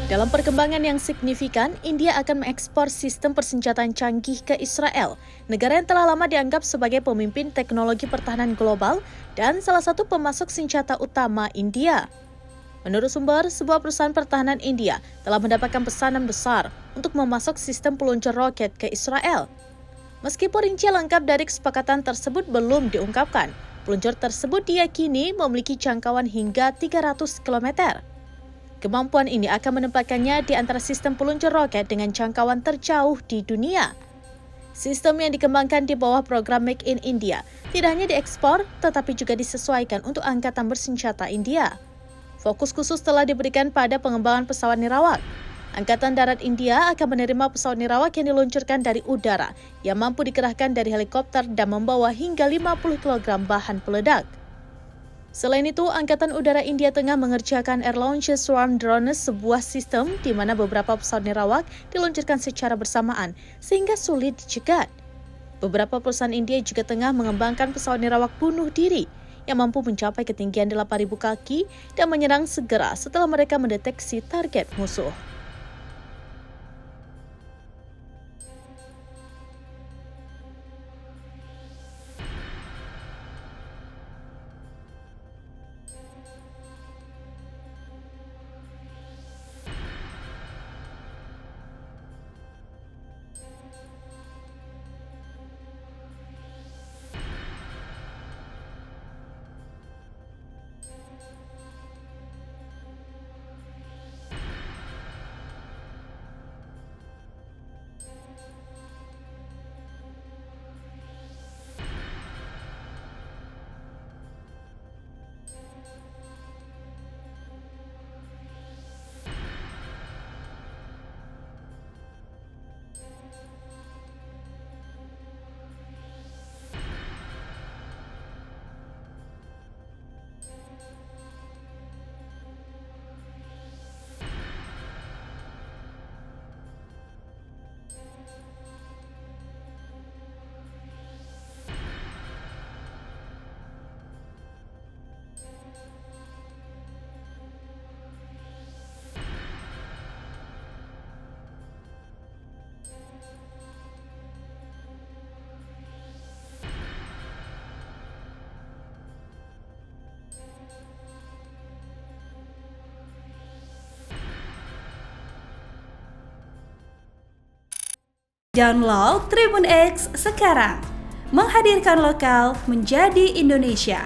Dalam perkembangan yang signifikan, India akan mengekspor sistem persenjataan canggih ke Israel, negara yang telah lama dianggap sebagai pemimpin teknologi pertahanan global dan salah satu pemasok senjata utama India. Menurut sumber, sebuah perusahaan pertahanan India telah mendapatkan pesanan besar untuk memasok sistem peluncur roket ke Israel. Meskipun rinci lengkap dari kesepakatan tersebut belum diungkapkan, peluncur tersebut diyakini memiliki jangkauan hingga 300 km. Kemampuan ini akan menempatkannya di antara sistem peluncur roket dengan jangkauan terjauh di dunia. Sistem yang dikembangkan di bawah program Make in India tidak hanya diekspor, tetapi juga disesuaikan untuk angkatan bersenjata India. Fokus khusus telah diberikan pada pengembangan pesawat nirawak. Angkatan Darat India akan menerima pesawat nirawak yang diluncurkan dari udara, yang mampu dikerahkan dari helikopter dan membawa hingga 50 kg bahan peledak. Selain itu, Angkatan Udara India tengah mengerjakan Air Launcher Swarm Drones, sebuah sistem di mana beberapa pesawat nirawak diluncurkan secara bersamaan, sehingga sulit dicegat. Beberapa perusahaan India juga tengah mengembangkan pesawat nirawak bunuh diri, yang mampu mencapai ketinggian 8.000 kaki dan menyerang segera setelah mereka mendeteksi target musuh. Download Tribun X sekarang, menghadirkan lokal menjadi Indonesia.